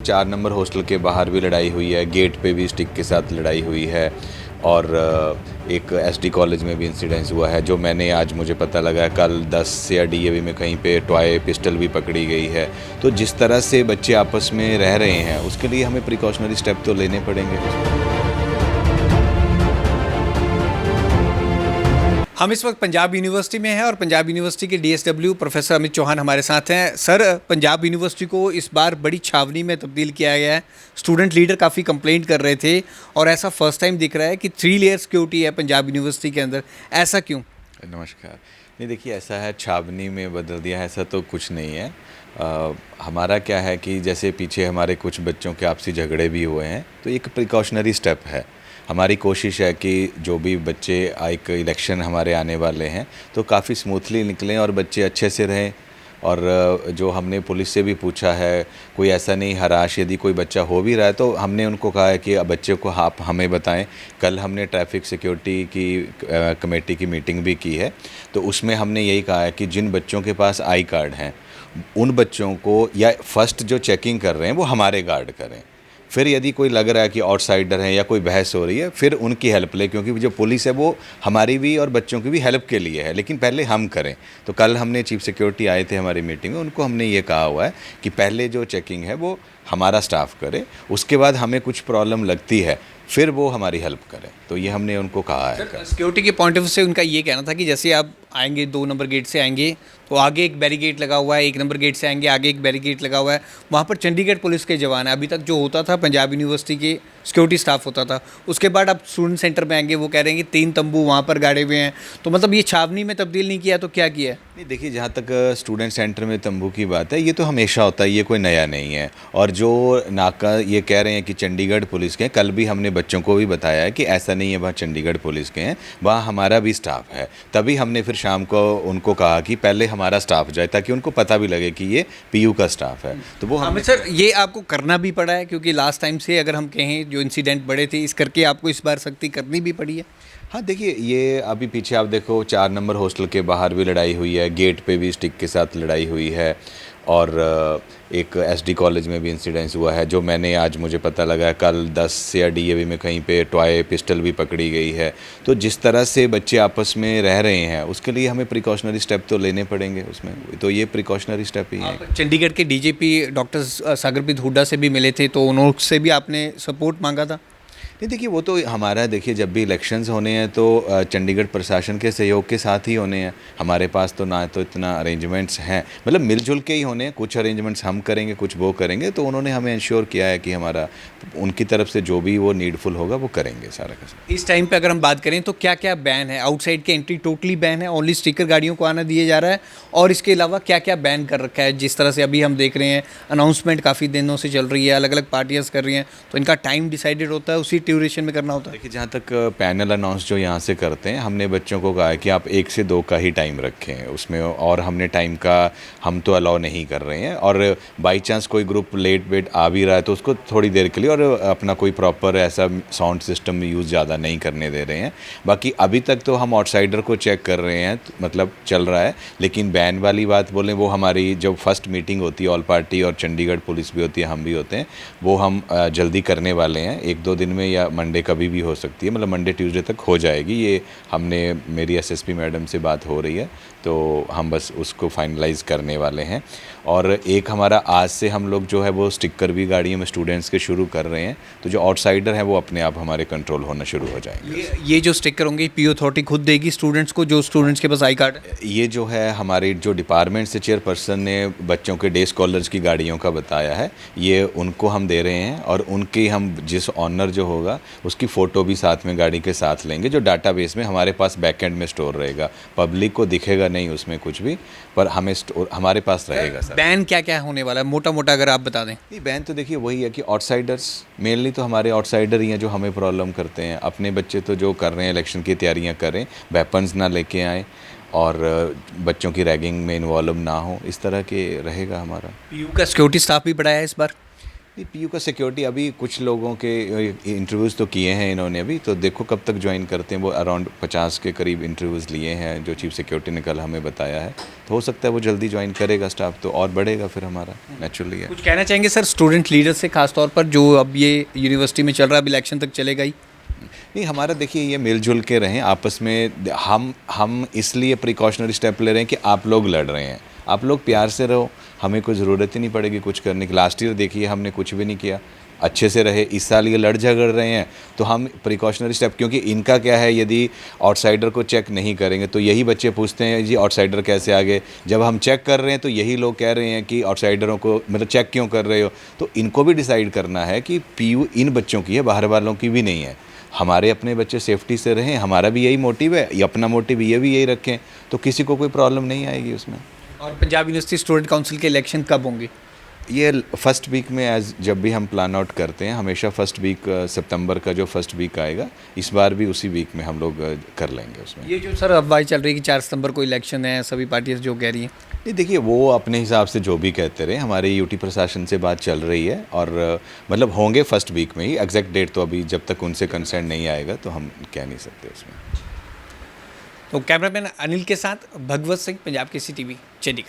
4 number hostel के बाहर भी लड़ाई हुई है, गेट पे भी स्टिक के साथ लड़ाई हुई है और एक एसडी कॉलेज में भी इंसिडेंस हुआ है। जो मैंने आज मुझे पता लगा है कल 10 या डीएवी में कहीं पे टॉय पिस्टल भी पकड़ी गई है। तो जिस तरह से बच्चे आपस में रह रहे हैं उसके लिए हमें प्रिकॉशनरी स्टेप तो लेने पड़ेंगे। हम इस वक्त पंजाब यूनिवर्सिटी में हैं और पंजाब यूनिवर्सिटी के डीएसडब्ल्यू प्रोफेसर अमित चौहान हमारे साथ हैं। सर, पंजाब यूनिवर्सिटी को इस बार बड़ी छावनी में तब्दील किया गया है। स्टूडेंट लीडर काफ़ी कंप्लेंट कर रहे थे और ऐसा फर्स्ट टाइम दिख रहा है कि 3 लेयर सिक्योरिटी है पंजाब यूनिवर्सिटी के अंदर। ऐसा क्यों? नमस्कार। नहीं, देखिए, ऐसा है, छावनी में बदल दिया है ऐसा तो कुछ नहीं है। हमारा क्या है कि जैसे पीछे हमारे कुछ बच्चों के आपसी झगड़े भी हुए हैं तो एक प्रिकॉशनरी स्टेप है। हमारी कोशिश है कि जो भी बच्चे एक इलेक्शन हमारे आने वाले हैं तो काफ़ी स्मूथली निकलें और बच्चे अच्छे से रहें। और जो हमने पुलिस से भी पूछा है, कोई ऐसा नहीं हराश यदि कोई बच्चा हो भी रहा है तो हमने उनको कहा है कि बच्चे को आप हमें बताएं। कल हमने ट्रैफिक सिक्योरिटी की कमेटी की मीटिंग भी की है तो उसमें हमने यही कहा है कि जिन बच्चों के पास आई कार्ड हैं उन बच्चों को या फर्स्ट जो चेकिंग कर रहे हैं वो हमारे गार्ड करें। फिर यदि कोई लग रहा है कि आउटसाइडर है या कोई बहस हो रही है फिर उनकी हेल्प ले, क्योंकि जो पुलिस है वो हमारी भी और बच्चों की भी हेल्प के लिए है, लेकिन पहले हम करें। तो कल हमने चीफ सिक्योरिटी आए थे हमारी मीटिंग में, उनको हमने ये कहा हुआ है कि पहले जो चेकिंग है वो हमारा स्टाफ करे, उसके बाद हमें कुछ प्रॉब्लम लगती है फिर वो हमारी हेल्प करें। तो ये हमने उनको कहा है। सिक्योरिटी के पॉइंट ऑफ व्यू से उनका ये कहना था कि जैसे आप आएंगे 2 नंबर गेट से आएंगे तो आगे एक बैरिकेड लगा हुआ है, 1 नंबर गेट से आएंगे आगे एक बैरिकेड लगा हुआ है, वहाँ पर चंडीगढ़ पुलिस के जवान है। अभी तक जो होता था पंजाब यूनिवर्सिटी के सिक्योरिटी स्टाफ होता था, उसके बाद आप स्टूडेंट सेंटर में आएंगे वो कह रहे हैं कि 3 तंबू वहाँ पर गाड़े हुए हैं। तो मतलब ये छावनी में तब्दील नहीं किया तो क्या किया है? नहीं, देखिए, जहाँ तक स्टूडेंट सेंटर में तंबू की बात है ये तो हमेशा होता है, ये कोई नया नहीं है। और जो नाका ये कह रहे हैं कि चंडीगढ़ पुलिस के हैं, कल भी हमने बच्चों को भी बताया है कि ऐसा नहीं है वहाँ चंडीगढ़ पुलिस के हैं, वहाँ हमारा भी स्टाफ है। तभी हमने फिर शाम को उनको कहा कि पहले हमारा स्टाफ जाए ताकि उनको पता भी लगे कि ये पीयू का स्टाफ है। तो वो अमित सर, ये आपको करना भी पड़ा है क्योंकि लास्ट टाइम से अगर हम कहें जो इंसिडेंट बड़े थे इस करके आपको इस बार सख्ती करनी भी पड़ी है। हाँ, देखिए, ये अभी पीछे आप देखो 4 नंबर हॉस्टल के बाहर भी लड़ाई हुई है, गेट पे भी स्टिक के साथ लड़ाई हुई है और एक एसडी कॉलेज में भी इंसिडेंस हुआ है। जो मैंने आज मुझे पता लगा है कल 10 या डीएवी में कहीं पे टॉय पिस्टल भी पकड़ी गई है। तो जिस तरह से बच्चे आपस में रह रहे हैं उसके लिए हमें प्रिकॉशनरी स्टेप तो लेने पड़ेंगे उसमें, तो ये प्रिकॉशनरी स्टेप ही है। चंडीगढ़ के डीजीपी डॉक्टर सागरप्रीत हुड्डा से भी मिले थे तो उनसे भी आपने सपोर्ट मांगा था? नहीं, देखिए, वो तो हमारा, देखिए, जब भी इलेक्शंस होने हैं तो चंडीगढ़ प्रशासन के सहयोग के साथ ही होने हैं। हमारे पास तो ना तो इतना अरेंजमेंट्स हैं, मतलब मिलजुल के ही होने हैं। कुछ अरेंजमेंट्स हम करेंगे कुछ वो करेंगे, तो उन्होंने हमें इंश्योर किया है कि हमारा उनकी तरफ से जो भी वो नीडफुल होगा वो करेंगे सारा का सारा। इस टाइम पे अगर हम बात करें तो क्या क्या बैन है? आउटसाइड के एंट्री टोटली बैन है, ओनली स्टिकर गाड़ियों को आना दिया जा रहा है, और इसके अलावा क्या क्या बैन कर रखा है? जिस तरह से अभी हम देख रहे हैं अनाउंसमेंट काफ़ी दिनों से चल रही है, अलग अलग पार्टियाँ कर रही हैं, तो इनका टाइम डिसाइडेड होता है, उसी ड्यूरेशन में करना होता है। देखिए, जहाँ तक पैनल अनाउंस जो यहाँ से करते हैं, हमने बच्चों को कहा है कि आप 1 से 2 का ही टाइम रखें उसमें, और हमने टाइम का हम तो अलाउ नहीं कर रहे हैं। और बाई चांस कोई ग्रुप लेट वेट आ भी रहा है तो उसको थोड़ी देर के लिए, और अपना कोई प्रॉपर ऐसा साउंड सिस्टम यूज़ ज़्यादा नहीं करने दे रहे हैं। बाकी अभी तक तो हम आउटसाइडर को चेक कर रहे हैं, मतलब चल रहा है। लेकिन बैन वाली बात बोलें, वो हमारी जब फर्स्ट मीटिंग होती है ऑल पार्टी और चंडीगढ़ पुलिस भी होती है, हम भी होते हैं, वो हम जल्दी करने वाले हैं, 1-2 दिन में या मंडे कभी भी हो सकती है, मतलब मंडे ट्यूसडे तक हो जाएगी। ये हमने, मेरी एसएसपी मैडम से बात हो रही है तो हम बस उसको फाइनलाइज करने वाले हैं। और एक हमारा आज से हम लोग जो है वो स्टिकर भी गाड़ियों में स्टूडेंट्स के शुरू कर रहे हैं, तो जो आउटसाइडर हैं वो अपने आप हमारे कंट्रोल होना शुरू हो जाएंगे। ये जो स्टिकर होंगे पीयू अथॉरिटी खुद देगी स्टूडेंट्स को, जो स्टूडेंट्स के पास आई कार्ड है? ये जो है हमारे जो डिपार्टमेंट से चेयरपर्सन ने बच्चों के डे स्कॉलर्स की गाड़ियों का बताया है, ये उनको हम दे रहे हैं। और उनकी हम जिस ऑनर जो होगा उसकी फ़ोटो भी साथ में गाड़ी के साथ लेंगे, जो डाटाबेस में हमारे पास बैकएंड में स्टोर रहेगा। पब्लिक को दिखेगा नहीं उसमें कुछ भी, पर हमें हमारे पास रहेगा सर। बैन क्या क्या होने वाला है मोटा मोटा अगर आप बता दें? नहीं, बैन तो देखिए वही है कि आउटसाइडर्स, मेनली तो हमारे आउटसाइडर ही हैं जो हमें प्रॉब्लम करते हैं। अपने बच्चे तो जो कर रहे हैं इलेक्शन की तैयारियां करें, वेपन्स ना लेके आएँ और बच्चों की रैगिंग में इन्वॉल्व ना हो, इस तरह के रहेगा हमारा। पीयू का सिक्योरिटी स्टाफ भी बढ़ाया है इस बार? नहीं, पीयू का सिक्योरिटी अभी कुछ लोगों के इंटरव्यूज़ तो किए हैं इन्होंने अभी, तो देखो कब तक ज्वाइन करते हैं। वो अराउंड 50 के करीब इंटरव्यूज़ लिए हैं जो चीफ सिक्योरिटी ने कल हमें बताया है। तो हो सकता है वो जल्दी ज्वाइन करेगा स्टाफ, तो और बढ़ेगा फिर हमारा, नेचुरली है। कुछ कहना चाहेंगे सर स्टूडेंट लीडर से, खासतौर पर जो अब ये यूनिवर्सिटी में चल रहा है, अब इलेक्शन तक चलेगा ही? नहीं, हमारा देखिए ये मिलजुल के रहें आपस में। हम इसलिए प्रिकॉशनरी स्टेप ले रहे हैं कि आप लोग लड़ रहे हैं, आप लोग प्यार से रहो, हमें कोई ज़रूरत ही नहीं पड़ेगी कुछ करने की। लास्ट ईयर देखिए हमने कुछ भी नहीं किया, अच्छे से रहे। इस साल ये लड़ झगड़ रहे हैं, तो हम प्रिकॉशनरी स्टेप, क्योंकि इनका क्या है, यदि आउटसाइडर को चेक नहीं करेंगे तो यही बच्चे पूछते हैं जी आउटसाइडर कैसे आ गए। जब हम चेक कर रहे हैं तो यही लोग कह रहे हैं कि आउटसाइडरों को मतलब चेक क्यों कर रहे हो। तो इनको भी डिसाइड करना है कि पीयू इन बच्चों की है, बाहर वालों की भी नहीं है। हमारे अपने बच्चे सेफ्टी से रहें, हमारा भी यही मोटिव है, ये अपना मोटिव ये भी यही रखें, तो किसी को कोई प्रॉब्लम नहीं आएगी उसमें। और पंजाब यूनिवर्सिटी स्टूडेंट काउंसिल के इलेक्शन कब होंगे? ये फर्स्ट वीक में, एज जब भी हम प्लान आउट करते हैं हमेशा फर्स्ट वीक सितंबर का जो फर्स्ट वीक आएगा, इस बार भी उसी वीक में हम लोग कर लेंगे उसमें। ये जो सर अफवाह चल रही है कि 4 सितंबर को इलेक्शन है, सभी पार्टियां जो कह रही हैं। नहीं देखिए, वो अपने हिसाब से जो भी कहते रहे, हमारे यूटी प्रशासन से बात चल रही है और मतलब होंगे फर्स्ट वीक में ही। एग्जैक्ट डेट तो अभी जब तक उनसे कंसर्न नहीं आएगा तो हम कह नहीं सकते उसमें। तो कैमरामैन अनिल के साथ भगवत सिंह, पंजाब केसरी टीवी, चंडीगढ़।